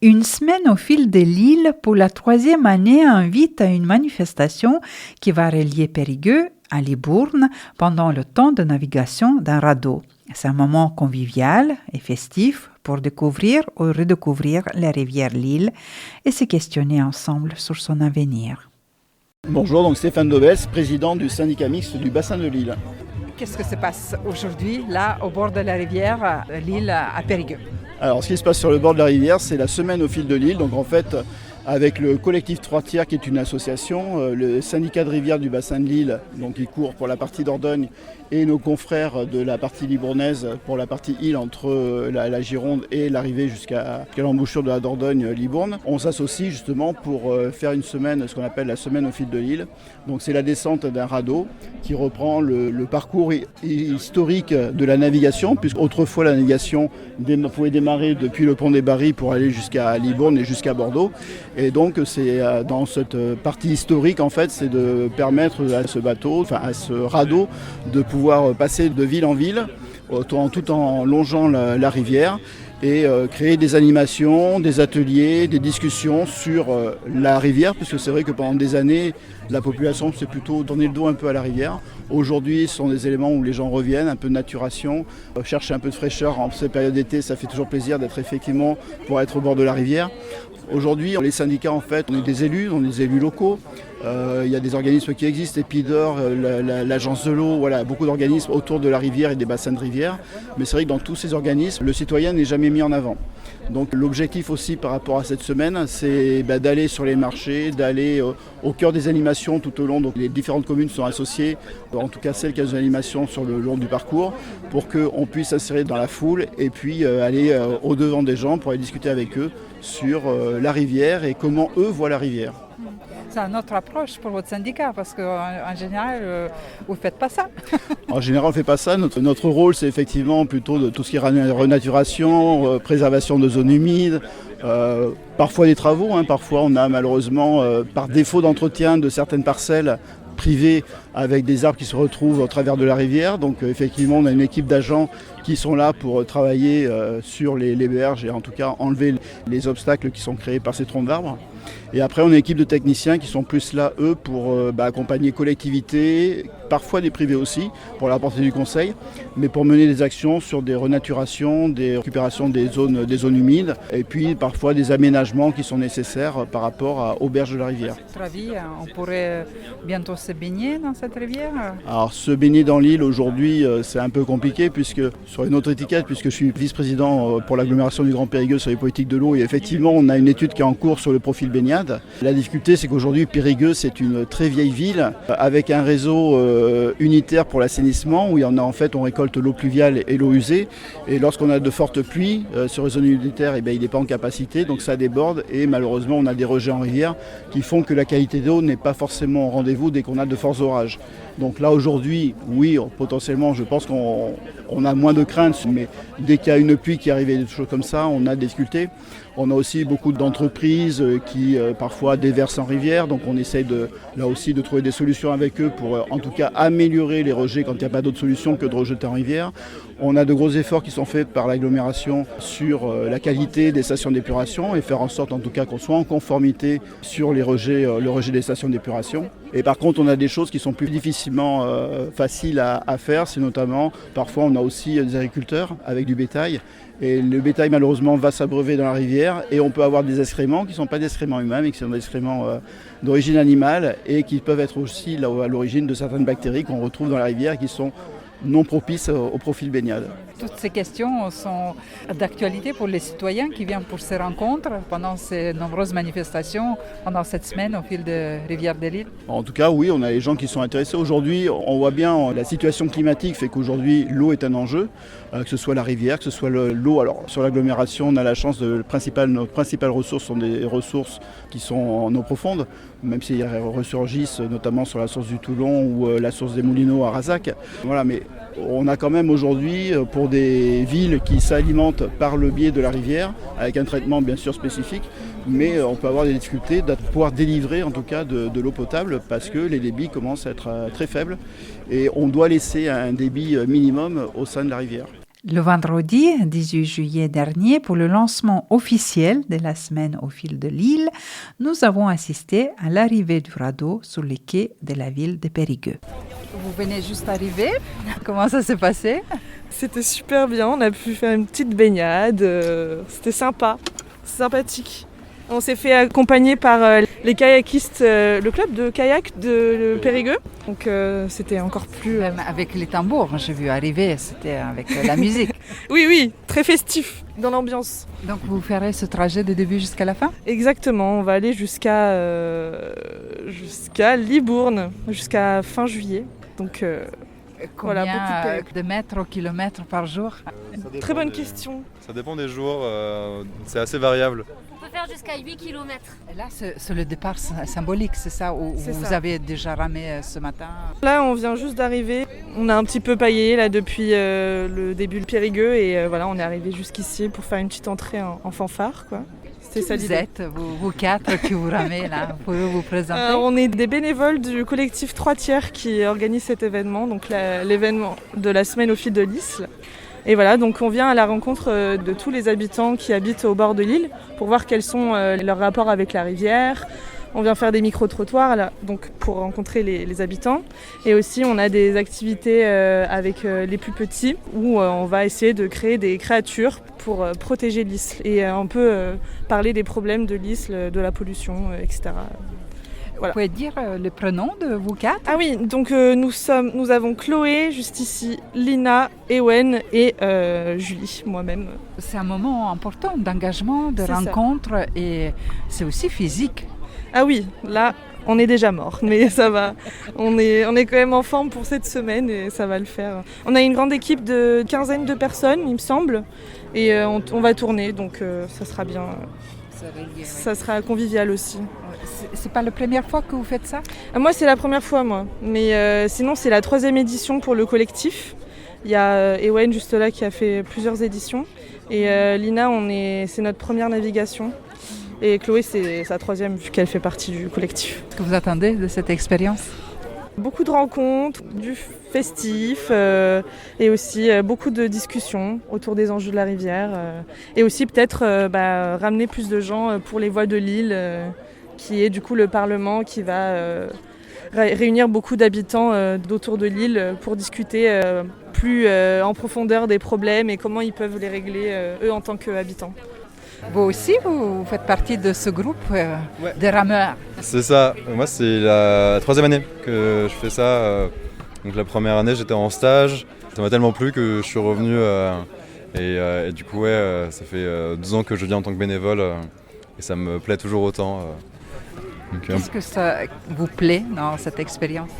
Une semaine au fil de l'île pour la 3e année invite à une manifestation qui va relier Périgueux à Libourne pendant le temps de navigation d'un radeau. C'est un moment convivial et festif pour découvrir ou redécouvrir la rivière Lille et se questionner ensemble sur son avenir. Bonjour, donc Stéphane Dobès, président du syndicat mixte du bassin de Lille. Qu'est-ce que se passe aujourd'hui, là, au bord de la rivière Lille à Périgueux? Alors, ce qui se passe sur le bord de la rivière, c'est la semaine au fil de l'île. Donc, en fait, avec le collectif 3 tiers, qui est une association, le syndicat de rivière du bassin de Lille, donc qui court pour la partie Dordogne, et nos confrères de la partie libournaise pour la partie île entre la Gironde et l'arrivée jusqu'à l'embouchure de la Dordogne-Libourne. On s'associe justement pour faire une semaine, ce qu'on appelle la semaine au fil de l'île. Donc, c'est la descente d'un radeau qui reprend le parcours historique de la navigation, puisque autrefois la navigation pouvait démarrer depuis le pont des Barries pour aller jusqu'à Libourne et jusqu'à Bordeaux. Et donc c'est dans cette partie historique en fait, c'est de permettre à ce bateau, enfin à ce radeau, de pouvoir passer de ville en ville, tout en longeant la rivière. Et créer des animations, des ateliers, des discussions sur la rivière, puisque c'est vrai que pendant des années, la population s'est plutôt tourné le dos un peu à la rivière. Aujourd'hui, ce sont des éléments où les gens reviennent, un peu de naturation, chercher un peu de fraîcheur en cette période d'été, ça fait toujours plaisir d'être effectivement pour être au bord de la rivière. Aujourd'hui, les syndicats, en fait, on est des élus locaux. Il y a des organismes qui existent, Epidor, l'agence de l'eau, voilà, beaucoup d'organismes autour de la rivière et des bassins de rivière. Mais c'est vrai que dans tous ces organismes, le citoyen n'est jamais mis en avant. Donc l'objectif aussi par rapport à cette semaine, c'est d'aller sur les marchés, d'aller au cœur des animations tout au long. Donc les différentes communes sont associées, en tout cas celles qui ont des animations sur le long du parcours, pour qu'on puisse s'insérer dans la foule et puis aller au-devant des gens pour aller discuter avec eux sur la rivière et comment eux voient la rivière. C'est une autre approche pour votre syndicat parce qu'en général, vous ne faites pas ça. En général, on ne fait pas ça. Notre rôle, c'est effectivement plutôt de tout ce qui est renaturation, préservation de zones humides, parfois des travaux. Parfois, on a malheureusement, par défaut d'entretien de certaines parcelles privées avec des arbres qui se retrouvent au travers de la rivière. Donc effectivement, on a une équipe d'agents qui sont là pour travailler sur les berges et en tout cas enlever les obstacles qui sont créés par ces troncs d'arbres. Et après, on a une équipe de techniciens qui sont plus là, eux, pour accompagner collectivités, parfois des privés aussi, pour leur apporter du conseil, mais pour mener des actions sur des renaturations, des récupérations des zones humides, et puis parfois des aménagements qui sont nécessaires par rapport aux berges de la rivière. À votre avis, on pourrait bientôt se baigner dans cette rivière? Alors, se baigner dans l'île aujourd'hui, c'est un peu compliqué, puisque sur une autre étiquette, puisque je suis vice-président pour l'agglomération du Grand Périgueux sur les politiques de l'eau, et effectivement, on a une étude qui est en cours sur le profil baignade. La difficulté, c'est qu'aujourd'hui, Périgueux, c'est une très vieille ville avec un réseau unitaire pour l'assainissement où en fait, on récolte l'eau pluviale et l'eau usée. Et lorsqu'on a de fortes pluies sur les zones unitaires, il n'est pas en capacité, donc ça déborde et malheureusement, on a des rejets en rivière qui font que la qualité d'eau n'est pas forcément au rendez-vous dès qu'on a de forts orages. Donc là, aujourd'hui, oui, potentiellement, je pense qu'on a moins de craintes, mais dès qu'il y a une pluie qui arrive et des choses comme ça, on a des difficultés. On a aussi beaucoup d'entreprises qui parfois déversent en rivière, donc on essaye là aussi de trouver des solutions avec eux pour en tout cas améliorer les rejets quand il n'y a pas d'autre solution que de rejeter en rivière. On a de gros efforts qui sont faits par l'agglomération sur la qualité des stations d'épuration et faire en sorte en tout cas qu'on soit en conformité sur le rejet des stations d'épuration. Et par contre, on a des choses qui sont plus difficilement faciles à faire, c'est notamment parfois on a aussi des agriculteurs avec du bétail. Et le bétail malheureusement va s'abreuver dans la rivière et on peut avoir des excréments qui ne sont pas des excréments humains mais qui sont des excréments d'origine animale et qui peuvent être aussi à l'origine de certaines bactéries qu'on retrouve dans la rivière et qui sont non propices au profil baignade. Toutes ces questions sont d'actualité pour les citoyens qui viennent pour ces rencontres pendant ces nombreuses manifestations pendant cette semaine au fil de Rivière de l'Île. En tout cas, oui, on a les gens qui sont intéressés. Aujourd'hui, on voit bien la situation climatique fait qu'aujourd'hui, l'eau est un enjeu, que ce soit la rivière, que ce soit l'eau. Alors, sur l'agglomération, on a la chance nos principales ressources sont des ressources qui sont en eau profonde, même si elles ressurgissent notamment sur la source du Toulon ou la source des Moulineaux à Razac. Voilà, mais on a quand même aujourd'hui, pour des villes qui s'alimentent par le biais de la rivière, avec un traitement bien sûr spécifique, mais on peut avoir des difficultés de pouvoir délivrer en tout cas de l'eau potable parce que les débits commencent à être très faibles et on doit laisser un débit minimum au sein de la rivière. Le vendredi 18 juillet dernier, pour le lancement officiel de la semaine au fil de l'île, nous avons assisté à l'arrivée du radeau sur les quais de la ville de Périgueux. Vous venez juste d'arriver. Comment ça s'est passé? C'était super bien, on a pu faire une petite baignade, c'était sympa, sympathique. On s'est fait accompagner par les kayakistes, le club de kayak de Périgueux. Donc c'était encore plus... Même avec les tambours, j'ai vu arriver, c'était avec la musique. Oui, très festif dans l'ambiance. Donc vous ferez ce trajet de début jusqu'à la fin? Exactement, on va aller jusqu'à Libourne, jusqu'à fin juillet. Donc Combien voilà, beaucoup de mètres au kilomètre par jour? Très bonne question. Ça dépend des jours, c'est assez variable. On peut faire jusqu'à 8 km. Et là, c'est le départ symbolique, c'est ça? Où C'est vous ça. avez déjà ramé ce matin? Là, on vient juste d'arriver. On a un petit peu paillé là depuis le début de Périgueux et voilà, on est arrivé jusqu'ici pour faire une petite entrée en fanfare, quoi. C'était ça Vous l'idée. êtes, vous quatre qui vous ramez là, vous pouvez vous présenter? On est des bénévoles du collectif 3/3 qui organise cet événement, donc l'événement de la semaine au fil de l'Isle. Et voilà, donc on vient à la rencontre de tous les habitants qui habitent au bord de l'île pour voir quels sont leurs rapports avec la rivière. On vient faire des micro-trottoirs là, donc pour rencontrer les habitants. Et aussi, on a des activités avec les plus petits où on va essayer de créer des créatures pour protéger l'Isle et un peu parler des problèmes de l'Isle, de la pollution, etc. Voilà. Vous pouvez dire le prénom de vous quatre? Ah oui, donc nous avons Chloé, juste ici, Lina, Ewen et Julie, moi-même. C'est un moment important d'engagement, de C'est ça. rencontre et c'est aussi physique. Ah oui, là, on est déjà mort, mais ça va. On est quand même en forme pour cette semaine et ça va le faire. On a une grande équipe de quinzaine de personnes, il me semble, et on va tourner, donc ça sera bien. Ça sera convivial aussi. C'est pas la première fois que vous faites ça? Moi, c'est la première fois, moi. Mais sinon, c'est la 3e édition pour le collectif. Il y a Ewen, juste là, qui a fait plusieurs éditions. Et Lina, c'est notre première navigation. Et Chloé, c'est sa 3e, vu qu'elle fait partie du collectif. Qu'est-ce que vous attendez de cette expérience? Beaucoup de rencontres, du festif et aussi beaucoup de discussions autour des enjeux de la rivière. Et aussi peut-être ramener plus de gens pour les voix de l'île, qui est du coup le Parlement qui va réunir beaucoup d'habitants d'autour de l'île pour discuter plus en profondeur des problèmes et comment ils peuvent les régler eux en tant qu'habitants. Vous aussi, vous faites partie de ce groupe de rameurs? C'est ça, moi c'est la 3e année que je fais ça. Donc la première année j'étais en stage, ça m'a tellement plu que je suis revenu et du coup ça fait 2 ans que je viens en tant que bénévole et ça me plaît toujours autant. Qu'est-ce que ça vous plaît dans cette expérience?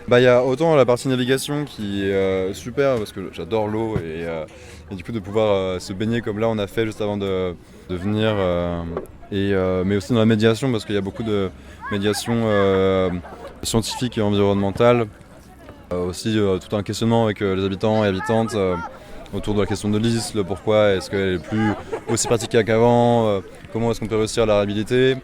Il y a autant la partie navigation qui est super parce que j'adore l'eau et du coup de pouvoir se baigner comme là on a fait juste avant de venir mais aussi dans la médiation parce qu'il y a beaucoup de médiation scientifique et environnementale. Aussi tout un questionnement avec les habitants et habitantes autour de la question de l'Isle, pourquoi est-ce qu'elle est plus aussi pratiquée qu'avant, comment est-ce qu'on peut réussir à la réhabiliter.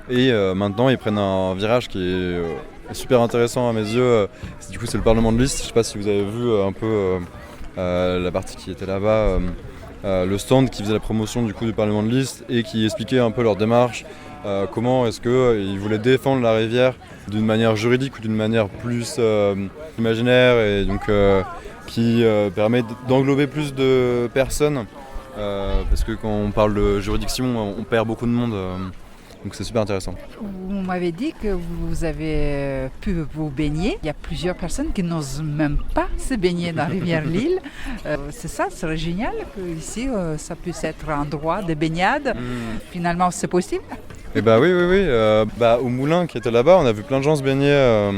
Et maintenant ils prennent un virage qui est super intéressant à mes yeux. Du coup c'est le Parlement de l'Isle, je ne sais pas si vous avez vu un peu la partie qui était là-bas, le stand qui faisait la promotion du Parlement de l'Isle et qui expliquait un peu leur démarche, comment est-ce qu'ils voulaient défendre la rivière d'une manière juridique ou d'une manière plus imaginaire et donc qui permet d'englober plus de personnes parce que quand on parle de juridiction on perd beaucoup de monde. Donc c'est super intéressant. Vous m'avez dit que vous avez pu vous baigner. Il y a plusieurs personnes qui n'osent même pas se baigner dans la rivière Lille. C'est ça, ce serait génial qu'ici ça puisse être un endroit de baignade. Finalement, c'est possible? Eh bah oui. Au moulin qui était là-bas, on a vu plein de gens se baigner.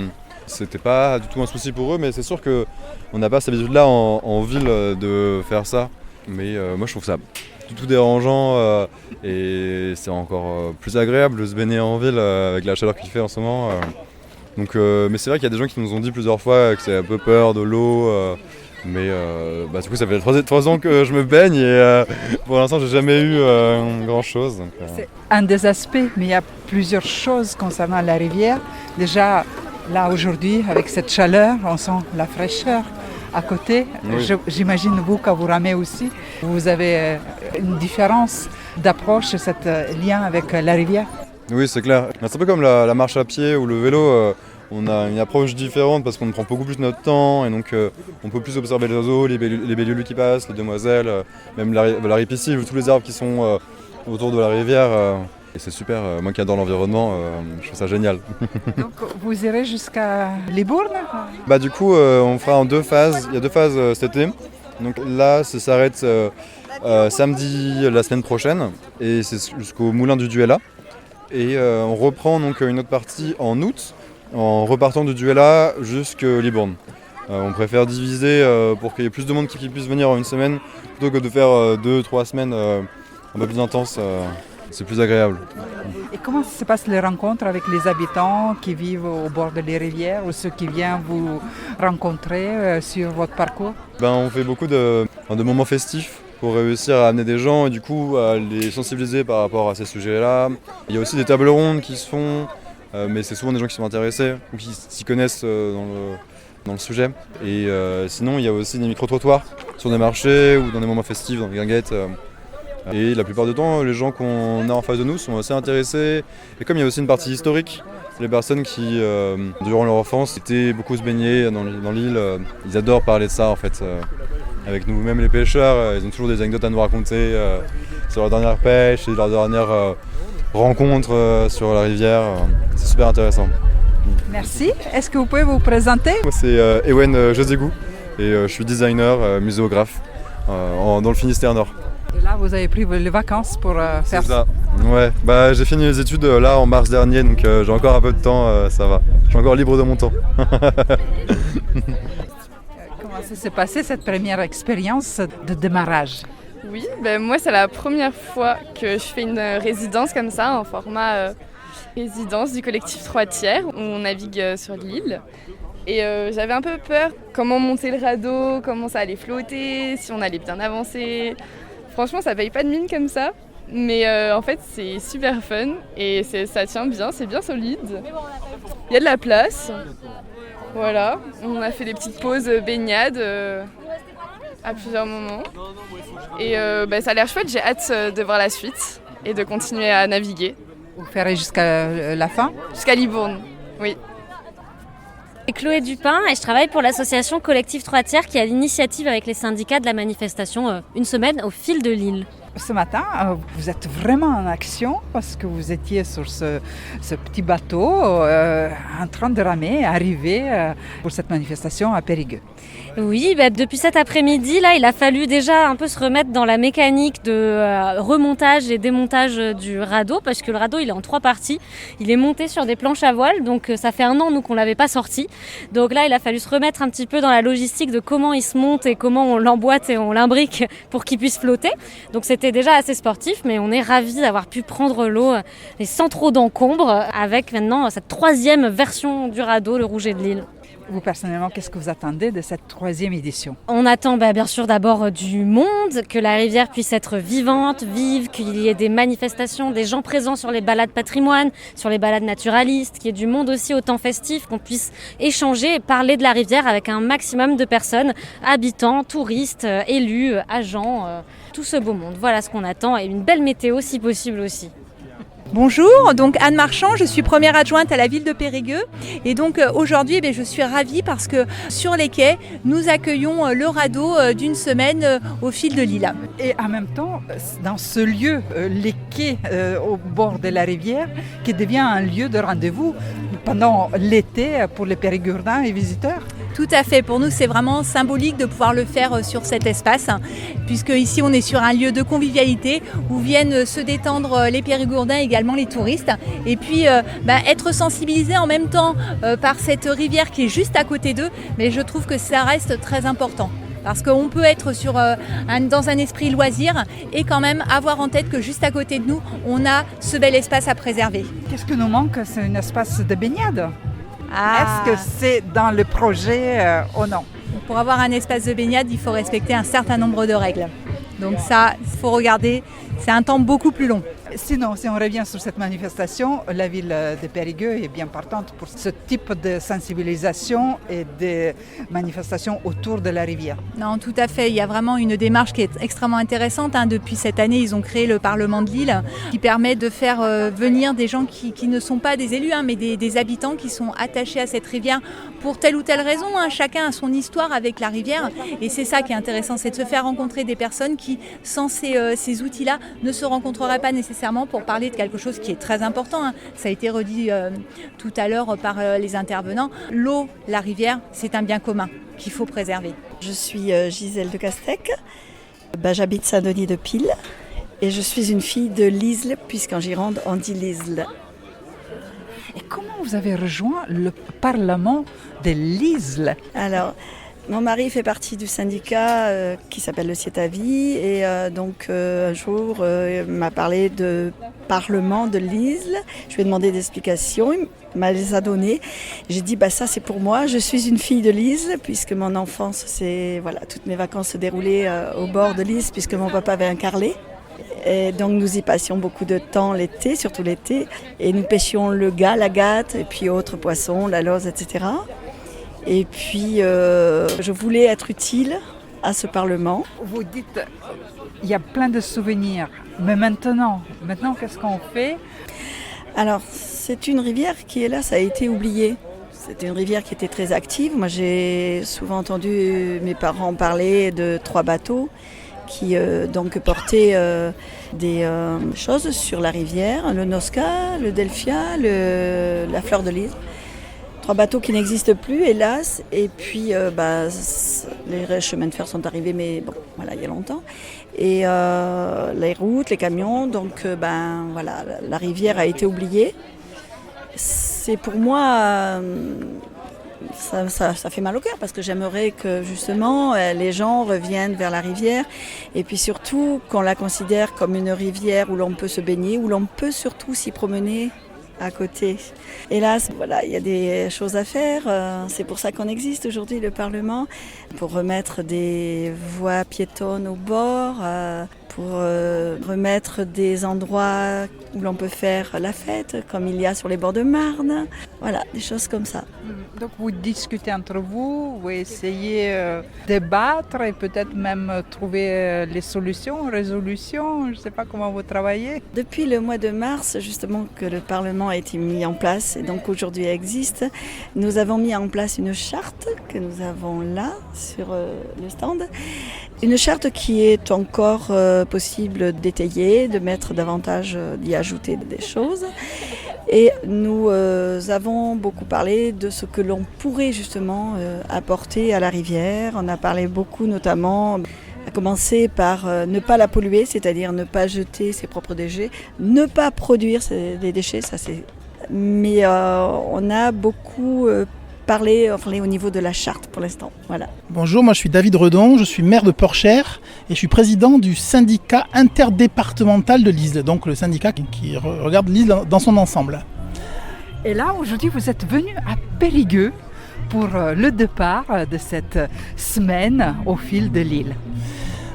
C'était pas du tout un souci pour eux, mais c'est sûr qu'on n'a pas cette habitude-là en ville de faire ça. Mais moi je trouve ça tout dérangeant et c'est encore plus agréable de se baigner en ville avec la chaleur qu'il fait en ce moment. Mais c'est vrai qu'il y a des gens qui nous ont dit plusieurs fois que c'est un peu peur de l'eau. Mais du coup ça fait 3 ans que je me baigne et pour l'instant j'ai jamais eu grand chose. C'est un des aspects, mais il y a plusieurs choses concernant la rivière. Déjà là aujourd'hui avec cette chaleur, on sent la fraîcheur. à côté. Oui. J'imagine vous, quand vous ramez aussi, vous avez une différence d'approche, cet lien avec la rivière. Oui, c'est clair. C'est un peu comme la marche à pied ou le vélo. On a une approche différente parce qu'on prend beaucoup plus notre temps et donc on peut plus observer les oiseaux, les libellules qui passent, les demoiselles, même la ripisylve, tous les arbres qui sont autour de la rivière. Et c'est super, moi qui adore l'environnement, je trouve ça génial. Donc vous irez jusqu'à Libourne? Du coup, on fera en 2 phases. Il y a 2 phases cet été. Donc là, ça s'arrête samedi la semaine prochaine et c'est jusqu'au Moulin du Duella. Et on reprend donc une autre partie en août, en repartant du Duella jusqu'à Libourne. On préfère diviser pour qu'il y ait plus de monde qui puisse venir en une semaine plutôt que de faire 2-3 semaines un peu plus intenses. C'est plus agréable. Et comment se passent les rencontres avec les habitants qui vivent au bord des rivières ou ceux qui viennent vous rencontrer sur votre parcours? On fait beaucoup de moments festifs pour réussir à amener des gens et du coup à les sensibiliser par rapport à ces sujets-là. Il y a aussi des tables rondes qui se font, mais c'est souvent des gens qui sont intéressés ou qui s'y connaissent dans le sujet. Et sinon, il y a aussi des micro-trottoirs sur des marchés ou dans des moments festifs, dans des guinguettes. Et la plupart du temps, les gens qu'on a en face de nous sont assez intéressés. Et comme il y a aussi une partie historique, les personnes qui, durant leur enfance, étaient beaucoup se baigner dans l'île, ils adorent parler de ça en fait. Avec nous, même les pêcheurs, ils ont toujours des anecdotes à nous raconter sur leur dernière pêche et leur dernière rencontre sur la rivière. C'est super intéressant. Merci. Est-ce que vous pouvez vous présenter? Moi, c'est Ewen Joségou et je suis designer, muséographe dans le Finistère Nord. Et là, vous avez pris les vacances pour faire ça. Ouais, j'ai fini mes études là en mars dernier, donc j'ai encore un peu de temps, ça va. Je suis encore libre de mon temps. Comment ça s'est passé cette première expérience de démarrage? Oui, moi c'est la première fois que je fais une résidence comme ça, en format résidence du collectif 3 tiers, où on navigue sur l'île. Et j'avais un peu peur, comment monter le radeau, comment ça allait flotter, si on allait bien avancer. Franchement, ça paye pas de mine comme ça, mais en fait c'est super fun et ça tient bien, c'est bien solide. Il y a de la place, voilà. On a fait des petites pauses baignades à plusieurs moments. Et ça a l'air chouette, j'ai hâte de voir la suite et de continuer à naviguer. Vous ferez jusqu'à la fin? Jusqu'à Libourne, oui. Chloé Dupin et je travaille pour l'association Collectif 3 tiers qui a l'initiative avec les syndicats de la manifestation Une semaine au fil de l'île. Ce matin, vous êtes vraiment en action parce que vous étiez sur ce petit bateau en train de ramer, arriver pour cette manifestation à Périgueux. Oui, depuis cet après-midi, là, il a fallu déjà un peu se remettre dans la mécanique de remontage et démontage du radeau parce que le radeau, il est en 3 parties. Il est monté sur des planches à voile, donc ça fait 1 an, nous, qu'on ne l'avait pas sorti. Donc là, il a fallu se remettre un petit peu dans la logistique de comment il se monte et comment on l'emboîte et on l'imbrique pour qu'il puisse flotter. Donc c'était déjà assez sportif, mais on est ravis d'avoir pu prendre l'eau et sans trop d'encombre avec maintenant cette 3e version du radeau, le Rouget de l'Île. Vous, personnellement, qu'est-ce que vous attendez de cette 3e édition? On attend bien sûr d'abord du monde, que la rivière puisse être vivante, vive, qu'il y ait des manifestations, des gens présents sur les balades patrimoine, sur les balades naturalistes, qu'il y ait du monde aussi au temps festif, qu'on puisse échanger et parler de la rivière avec un maximum de personnes, habitants, touristes, élus, agents, tout ce beau monde. Voilà ce qu'on attend et une belle météo si possible aussi. Bonjour, donc Anne Marchand, je suis première adjointe à la ville de Périgueux et donc aujourd'hui je suis ravie parce que sur les quais nous accueillons le radeau d'une semaine au fil de l'île. Et en même temps, dans ce lieu, les quais au bord de la rivière, qui devient un lieu de rendez-vous pendant l'été pour les périgourdins et visiteurs. Tout à fait, pour nous c'est vraiment symbolique de pouvoir le faire sur cet espace puisque ici on est sur un lieu de convivialité où viennent se détendre les périgourdins et également les touristes et puis être sensibilisés en même temps par cette rivière qui est juste à côté d'eux, mais je trouve que ça reste très important. Parce qu'on peut être dans un esprit loisir et quand même avoir en tête que juste à côté de nous, on a ce bel espace à préserver. Qu'est-ce que nous manque? C'est un espace de baignade. Est-ce que c'est dans le projet ou non? Pour avoir un espace de baignade, il faut respecter un certain nombre de règles. Donc ça, il faut regarder c'est un temps beaucoup plus long. Sinon, si on revient sur cette manifestation, la ville de Périgueux est bien partante pour ce type de sensibilisation et de manifestations autour de la rivière. Non, tout à fait. Il y a vraiment une démarche qui est extrêmement intéressante. Depuis cette année, ils ont créé le Parlement de Lille qui permet de faire venir des gens qui ne sont pas des élus, mais des habitants qui sont attachés à cette rivière pour telle ou telle raison. Chacun a son histoire avec la rivière et c'est ça qui est intéressant, c'est de se faire rencontrer des personnes qui, sans ces outils-là, ne se rencontreraient pas nécessairement pour parler de quelque chose qui est très important. Ça a été redit tout à l'heure par les intervenants. L'eau, la rivière, c'est un bien commun qu'il faut préserver. Je suis Gisèle de Castec, j'habite Saint-Denis-de-Pile et je suis une fille de l'Isle, puisqu'en Gironde on dit l'Isle. Et comment vous avez rejoint le Parlement de l'Isle? Alors, mon mari fait partie du syndicat qui s'appelle le Sietavi et donc un jour il m'a parlé de Parlement de l'Isle. Je lui ai demandé des explications, il m'a les a données. J'ai dit ça c'est pour moi, je suis une fille de l'Isle puisque mon enfance, toutes mes vacances se déroulaient au bord de l'Isle puisque mon papa avait un carlet. Et donc nous y passions beaucoup de temps l'été, surtout l'été, et nous pêchions le gars, la gatte et puis autres poissons, la loze, etc. Et puis, je voulais être utile à ce Parlement. Vous dites, il y a plein de souvenirs, mais maintenant qu'est-ce qu'on fait? Alors, c'est une rivière qui est là, ça a été oublié. C'était une rivière qui était très active. Moi, j'ai souvent entendu mes parents parler de 3 bateaux qui donc portaient des choses sur la rivière, le Nosca, le Delphia, la Fleur de Lys. 3 bateaux qui n'existent plus, hélas. Et puis, les chemins de fer sont arrivés, mais il y a longtemps. Et les routes, les camions, donc la rivière a été oubliée. C'est pour moi, ça fait mal au cœur parce que j'aimerais que justement les gens reviennent vers la rivière et puis surtout qu'on la considère comme une rivière où l'on peut se baigner, où l'on peut surtout s'y promener à côté. Hélas, il y a des choses à faire. C'est pour ça qu'on existe aujourd'hui, le Parlement, pour remettre des voies piétonnes au bord, pour remettre des endroits où l'on peut faire la fête, comme il y a sur les bords de Marne. Voilà, des choses comme ça. Donc vous discutez entre vous, vous essayez de débattre et peut-être même trouver les solutions, résolutions, je ne sais pas comment vous travaillez. Depuis le mois de mars, justement, que le Parlement a été mis en place et donc aujourd'hui existe, nous avons mis en place une charte que nous avons là sur le stand. Une charte qui est encore possible d'étayer, de mettre davantage, d'y ajouter des choses. Et nous avons beaucoup parlé de ce que l'on pourrait justement apporter à la rivière. On a parlé beaucoup notamment, à commencer par ne pas la polluer, c'est-à-dire ne pas jeter ses propres déchets, ne pas produire des déchets, ça c'est... Mais on a beaucoup parlé au niveau de la charte pour l'instant. Voilà. Bonjour, moi je suis David Redon, je suis maire de Porchère et je suis président du syndicat interdépartemental de l'Isle, donc le syndicat qui regarde l'Isle dans son ensemble. Et là, aujourd'hui, vous êtes venu à Périgueux pour le départ de cette semaine au fil de l'île.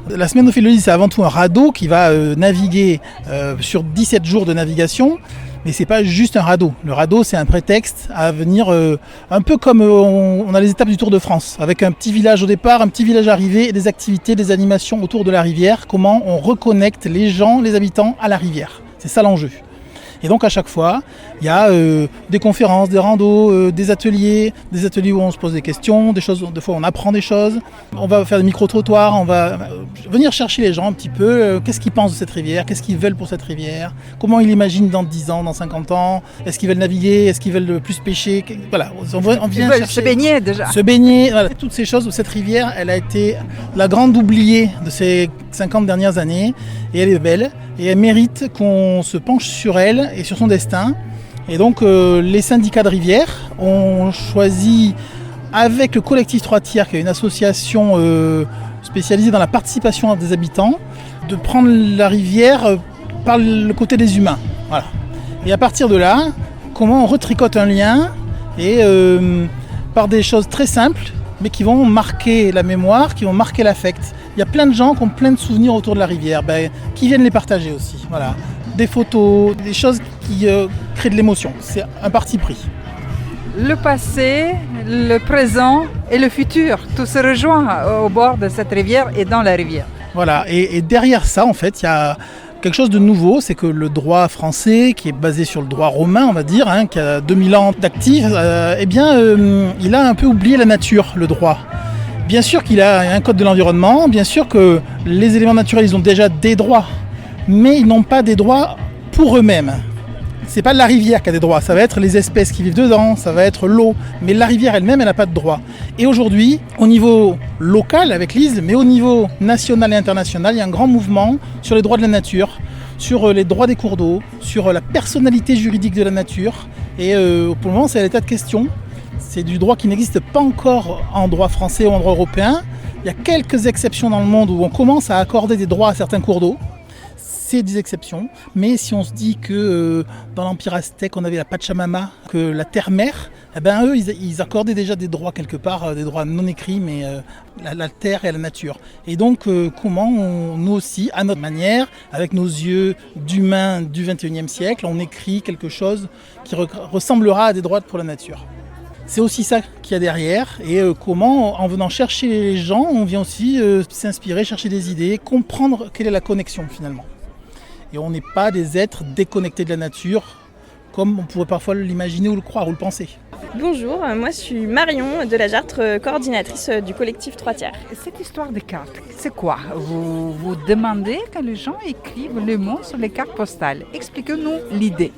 La semaine au fil de l'île, c'est avant tout un radeau qui va naviguer sur 17 jours de navigation. Mais c'est pas juste un radeau. Le radeau, c'est un prétexte à venir un peu comme on a les étapes du Tour de France, avec un petit village au départ, un petit village arrivé, et des activités, des animations autour de la rivière. Comment on reconnecte les gens, les habitants à la rivière. C'est ça l'enjeu. Et donc à chaque fois, il y a des conférences, des randos, des ateliers où on se pose des questions, des choses, des fois on apprend des choses. On va faire des micro-trottoirs, on va venir chercher les gens un petit peu, qu'est-ce qu'ils pensent de cette rivière, qu'est-ce qu'ils veulent pour cette rivière, comment ils l'imaginent dans 10 ans, dans 50 ans, est-ce qu'ils veulent naviguer, est-ce qu'ils veulent plus pêcher, voilà, on vient chercher... Se baigner déjà. Se baigner, voilà, toutes ces choses où cette rivière, elle a été la grande oubliée de ces 50 dernières années, et elle est belle, et elle mérite qu'on se penche sur elle et sur son destin. Et donc les syndicats de rivière ont choisi, avec le collectif 3 tiers, qui est une association spécialisée dans la participation des habitants, de prendre la rivière par le côté des humains. Voilà. Et à partir de là, comment on retricote un lien et par des choses très simples, mais qui vont marquer la mémoire, qui vont marquer l'affect. Il y a plein de gens qui ont plein de souvenirs autour de la rivière, qui viennent les partager aussi. Voilà. Des photos, des choses qui créent de l'émotion. C'est un parti pris. Le passé, le présent et le futur, tout se rejoint au bord de cette rivière et dans la rivière. Voilà, et derrière ça, en fait, il y a quelque chose de nouveau, c'est que le droit français, qui est basé sur le droit romain, on va dire, qui a 2000 ans d'actif, il a un peu oublié la nature, le droit. Bien sûr qu'il a un code de l'environnement, bien sûr que les éléments naturels, ils ont déjà des droits, mais ils n'ont pas des droits pour eux-mêmes. C'est pas la rivière qui a des droits, ça va être les espèces qui vivent dedans, ça va être l'eau. Mais la rivière elle-même, elle n'a pas de droit. Et aujourd'hui, au niveau local avec l'ISL, mais au niveau national et international, il y a un grand mouvement sur les droits de la nature, sur les droits des cours d'eau, sur la personnalité juridique de la nature. Et pour le moment, c'est à l'état de question. C'est du droit qui n'existe pas encore en droit français ou en droit européen. Il y a quelques exceptions dans le monde où on commence à accorder des droits à certains cours d'eau. C'est des exceptions, mais si on se dit que dans l'Empire aztèque, on avait la Pachamama, que la terre-mère, eux, ils accordaient déjà des droits quelque part, des droits non écrits, mais la terre et la nature. Et donc, comment nous aussi, à notre manière, avec nos yeux d'humains du XXIe siècle, on écrit quelque chose qui ressemblera à des droits pour la nature. C'est aussi ça qu'il y a derrière, et comment, en venant chercher les gens, on vient aussi s'inspirer, chercher des idées, comprendre quelle est la connexion finalement. Et on n'est pas des êtres déconnectés de la nature, comme on pourrait parfois l'imaginer ou le croire ou le penser. Bonjour, moi je suis Marion de la Jartre, coordinatrice du collectif 3 tiers. Cette histoire de cartes, c'est quoi? Vous demandez que les gens écrivent les mots sur les cartes postales. Expliquez-nous l'idée.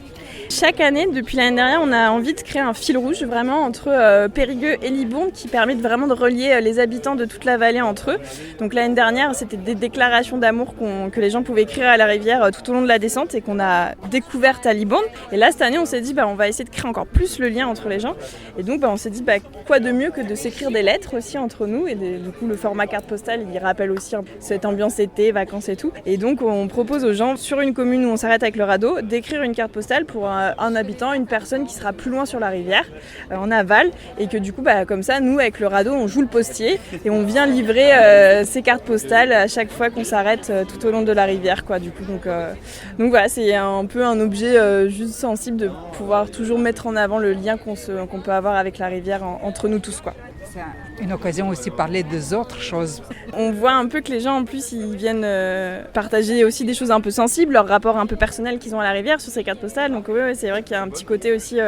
Chaque année, depuis l'année dernière, on a envie de créer un fil rouge vraiment entre Périgueux et Libourne qui permet vraiment de relier les habitants de toute la vallée entre eux. Donc l'année dernière, c'était des déclarations d'amour que les gens pouvaient écrire à la rivière tout au long de la descente et qu'on a découvertes à Libourne. Et là, cette année, on s'est dit on va essayer de créer encore plus le lien entre les gens. Et donc on s'est dit quoi de mieux que de s'écrire des lettres aussi entre nous. Et du coup, le format carte postale, il rappelle aussi cette ambiance été, vacances et tout. Et donc on propose aux gens, sur une commune où on s'arrête avec le radeau, d'écrire une carte postale pour un habitant, une personne qui sera plus loin sur la rivière, en aval, et que du coup, comme ça, nous, avec le radeau, on joue le postier et on vient livrer ces cartes postales à chaque fois qu'on s'arrête tout au long de la rivière, quoi. Du coup, donc voilà, c'est un peu un objet juste sensible de pouvoir toujours mettre en avant le lien qu'on peut avoir avec la rivière entre nous tous, quoi. C'est une occasion aussi de parler des autres choses. On voit un peu que les gens, en plus, ils viennent partager aussi des choses un peu sensibles, leur rapport un peu personnel qu'ils ont à la rivière sur ces cartes postales. Donc oui, c'est vrai qu'il y a un petit côté aussi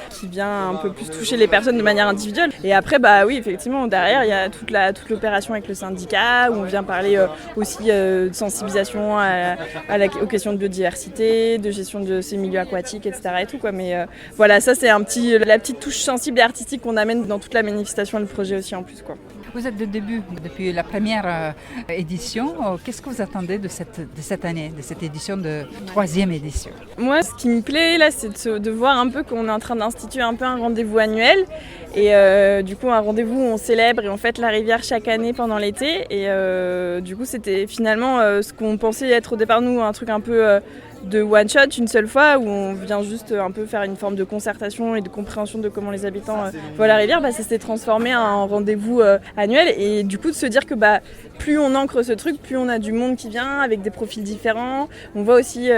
qui vient un peu plus toucher les personnes de manière individuelle. Et après, oui, effectivement, derrière, il y a toute l'opération avec le syndicat, où on vient parler aussi de sensibilisation aux questions de biodiversité, de gestion de ces milieux aquatiques, etc. Et tout, quoi. Mais voilà, ça, c'est la petite touche sensible et artistique qu'on amène dans toute la manifestation et le projet aussi en plus, quoi. Vous êtes de début, depuis la première édition. Qu'est-ce que vous attendez de cette année, de cette édition de 3e édition? Moi, ce qui me plaît, là, c'est de voir un peu qu'on est en train d'instituer un peu un rendez-vous annuel. Et du coup, un rendez-vous où on célèbre et on fête la rivière chaque année pendant l'été. Et du coup, c'était finalement ce qu'on pensait être au départ, nous, un truc un peu de one shot, une seule fois, où on vient juste un peu faire une forme de concertation et de compréhension de comment les habitants voient la rivière. Ça s'est transformé en rendez-vous annuel, et du coup de se dire que plus on ancre ce truc, plus on a du monde qui vient avec des profils différents. On voit aussi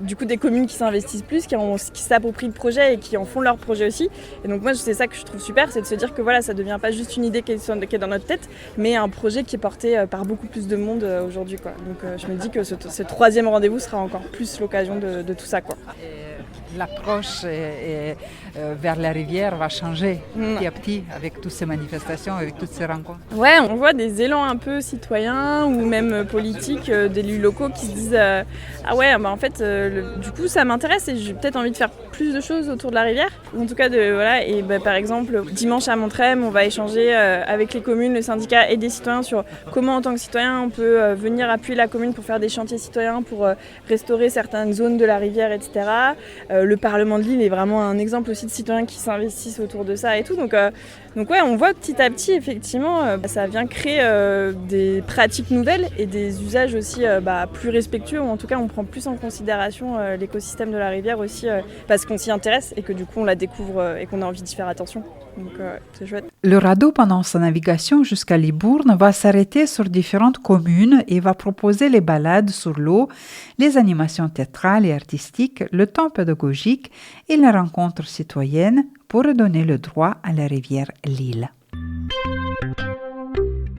du coup des communes qui s'investissent plus, qui s'approprient le projet et qui en font leur projet aussi. Et donc moi, c'est ça que je trouve super, c'est de se dire que voilà, ça devient pas juste une idée qui est dans notre tête, mais un projet qui est porté par beaucoup plus de monde aujourd'hui, quoi. Donc je me dis que ce 3e rendez-vous sera encore plus l'occasion de tout ça, quoi. L'approche vers la rivière va changer petit à petit avec toutes ces manifestations, avec toutes ces rencontres. Ouais, on voit des élans un peu citoyens ou même politiques d'élus locaux qui se disent ah ouais, en fait, du coup ça m'intéresse et j'ai peut-être envie de faire plus de choses autour de la rivière. En tout cas, voilà. Et par exemple, dimanche à Montrem, on va échanger avec les communes, le syndicat et des citoyens sur comment en tant que citoyen on peut venir appuyer la commune pour faire des chantiers citoyens, pour restaurer certaines zones de la rivière, etc. Le Parlement de Lille est vraiment un exemple aussi de citoyens qui s'investissent autour de ça et tout. Donc ouais, on voit petit à petit, effectivement, ça vient créer des pratiques nouvelles et des usages aussi plus respectueux, ou en tout cas on prend plus en considération l'écosystème de la rivière aussi, parce qu'on s'y intéresse et que du coup on la découvre et qu'on a envie d'y faire attention. Donc c'est chouette. Le radeau, pendant sa navigation jusqu'à Libourne, va s'arrêter sur différentes communes et va proposer les balades sur l'eau, les animations théâtrales et artistiques, le temps pédagogique et les rencontres citoyennes pour redonner le droit à la rivière Lille.